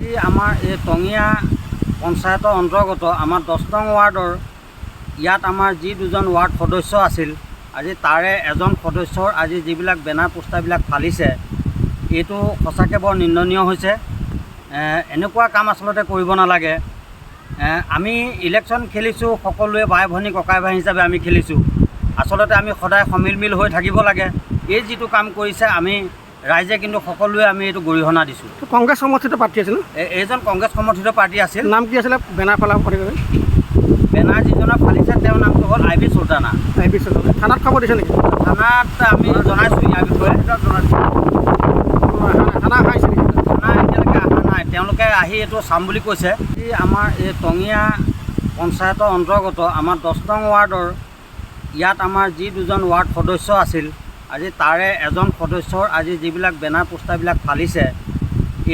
আমাৰ এই টঙিয়া পঞ্চায়তৰ অন্তৰ্গত আমাৰ 10 নং ৱাৰ্ডৰ ইয়াত আমাৰ যি দুজন ৱাৰ্ড সদস্য আছিল, আজি তাৰে এজন সদস্যৰ আজি যিবিলাক বেনাৰ পোষ্টাৰবিলাক ফালিছে, এইটো সঁচাকৈ বৰ নিন্দনীয় হৈছে। এনেকুৱা কাম আচলতে কৰিব নালাগে। আমি ইলেকশ্যন খেলিছোঁ, সকলোৱে বাই ভনী ককাই ভাই হিচাপে আমি খেলিছোঁ। আচলতে আমি সদায় সমিল হৈ থাকিব লাগে। এই যিটো কাম কৰিছে, আমি ৰাইজে কিন্তু সকলোৱে আমি এইটো গৰিহণা দিছোঁ। কংগ্ৰেছ সমৰ্থিত প্ৰাৰ্থী আছিল, এইজন কংগ্ৰেছ সমৰ্থিত প্ৰাৰ্থী আছিল। নাম কি আছিলে বেনাৰ ফালা? বেনাৰ যিজনে ফালিছে তেওঁৰ নামটো হ'ল আইবি চুলতানা। থানাত খবৰ দিছে নেকি? থানাত আমি জনাইছোঁ ইয়াৰ বিষয়ে। থানা আহিছে নেকি? থানা এতিয়ালৈকে অহা নাই, তেওঁলোকে আহি এইটো চাম বুলি কৈছে। আমাৰ এই টঙিয়া পঞ্চায়তৰ অন্তৰ্গত আমাৰ 10 নং ৱাৰ্ডৰ ইয়াত আমাৰ যি দুজন ৱাৰ্ড সদস্য আছিল, আজি তাৰে এজন সদস্যৰ আজি যিবিলাক বেনাৰ পোষ্টাৰবিলাক ফালিছে,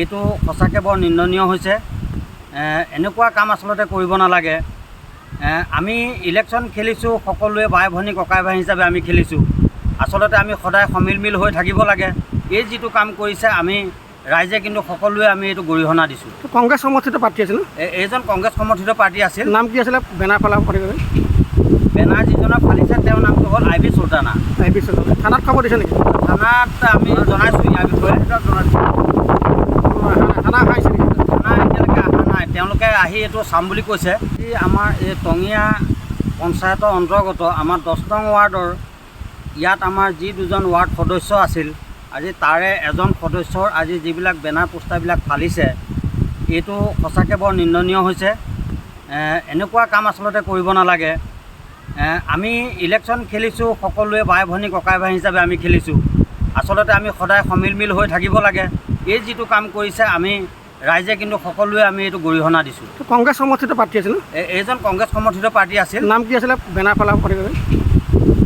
এইটো সঁচাকৈ বৰ নিন্দনীয় হৈছে। এনেকুৱা কাম আচলতে কৰিব নালাগে। আমি ইলেকশ্যন খেলিছোঁ, সকলোৱে বাই ভনী ককাই ভাই হিচাপে আমি খেলিছোঁ। আচলতে আমি সদায় সমিল হৈ থাকিব লাগে। এই যিটো কাম কৰিছে, আমি ৰাইজে কিন্তু সকলোৱে আমি এইটো গৰিহণা দিছোঁ। কংগ্ৰেছ সমৰ্থিত প্ৰাৰ্থী আছিল, এইজন কংগ্ৰেছ সমৰ্থিত প্ৰাৰ্থী আছিল। নাম কি আছিলে বেনাৰ ফালা? বেনাৰ যিজনে ফালিছে তেওঁৰ নামটো হ'ল আইবি চুলতানা। থানাত খবৰ দিছে নেকি? থানাত আমি জনাইছোঁ ইয়াৰ বিষয়ে। থানা আহিছে নেকি? থানা এতিয়ালৈকে অহা নাই, তেওঁলোকে আহি এইটো চাম বুলি কৈছে। আমাৰ এই টঙিয়া পঞ্চায়তৰ অন্তৰ্গত আমাৰ 10 নং ৱাৰ্ডৰ ইয়াত আমাৰ যি দুজন ৱাৰ্ড সদস্য আছিল, আজি তাৰে এজন সদস্যৰ আজি যিবিলাক বেনাৰ পোষ্টাৰবিলাক ফালিছে, এইটো সঁচাকৈ বৰ নিন্দনীয় হৈছে। এনেকুৱা কাম আচলতে কৰিব নালাগে। আমি ইলেকশ্যন খেলিছোঁ, সকলোৱে বাই ভনী ককাই ভাই হিচাপে আমি খেলিছোঁ। আচলতে আমি সদায় সমিল হৈ থাকিব লাগে। এই যিটো কাম কৰিছে, আমি ৰাইজে কিন্তু সকলোৱে আমি এইটো গৰিহণা দিছোঁ। কংগ্ৰেছ সমৰ্থিত প্ৰাৰ্থী আছিল, এইজন কংগ্ৰেছ সমৰ্থিত প্ৰাৰ্থী আছিল। নাম কি আছিলে বেনাৰ ফালা?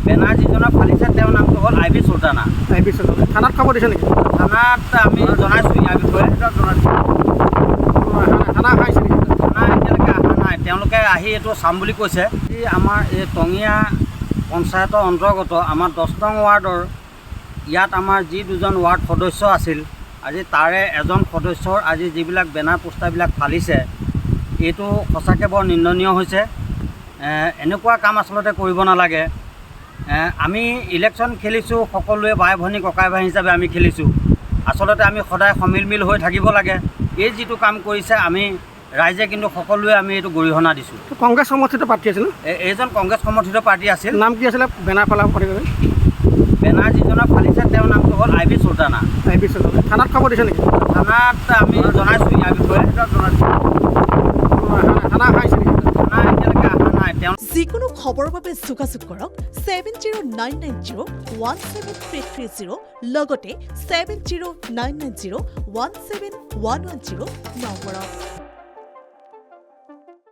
বেনাৰ যিজনে ফালিছে তেওঁৰ নামটো হ'ল আইবি চুলতানা। থানাত খবৰ দিছে নেকি? থানাত আমি জনাইছোঁ ইয়াৰ বিষয়ে। থানা আহিছে নেকি? থানা এতিয়ালৈকে অহা নাই, তেওঁলোকে আহি এইটো চাম বুলি কৈছে। আমাৰ এই টঙিয়া পঞ্চায়তৰ অন্তৰ্গত আমাৰ 10 নং ৱাৰ্ডৰ ইয়াত আমাৰ যি দুজন ৱাৰ্ড সদস্য আছিল, আজি তাৰে এজন সদস্যৰ আজি যিবিলাক বেনাৰ পোষ্টাৰবিলাক ফালিছে, এইটো সঁচাকৈ বৰ নিন্দনীয় হৈছে। এনেকুৱা কাম আচলতে কৰিব নালাগে। আমি ইলেকশ্যন খেলিছোঁ, সকলোৱে বাই ভনী ককাই ভাই হিচাপে আমি খেলিছোঁ। আচলতে আমি সদায় সমিল হৈ থাকিব লাগে। এই যিটো কাম কৰিছে, আমি ৰাইজে কিন্তু সকলোৱে আমি এইটো গৰিহণা দিছোঁ। কংগ্ৰেছ সমৰ্থিত প্ৰাৰ্থী আছিল, এইজন কংগ্ৰেছ সমৰ্থিত প্ৰাৰ্থী আছিল। নাম কি আছিলে বেনাৰ ফালা? বেনাৰ যিজনে ফালিছে তেওঁৰ নামটো হ'ল আইবি চুলতানা। থানাত খবৰ দিছে নেকি? থানাত আমি জনাইছোঁ ইয়াৰ বিষয়ে। থানা আহিছে নেকি? থানা এতিয়ালৈকে অহা নাই। যিকোনো খবৰৰ বাবে যোগাযোগ কৰক 7099017330 লগতে 7099017110 নম্বৰত।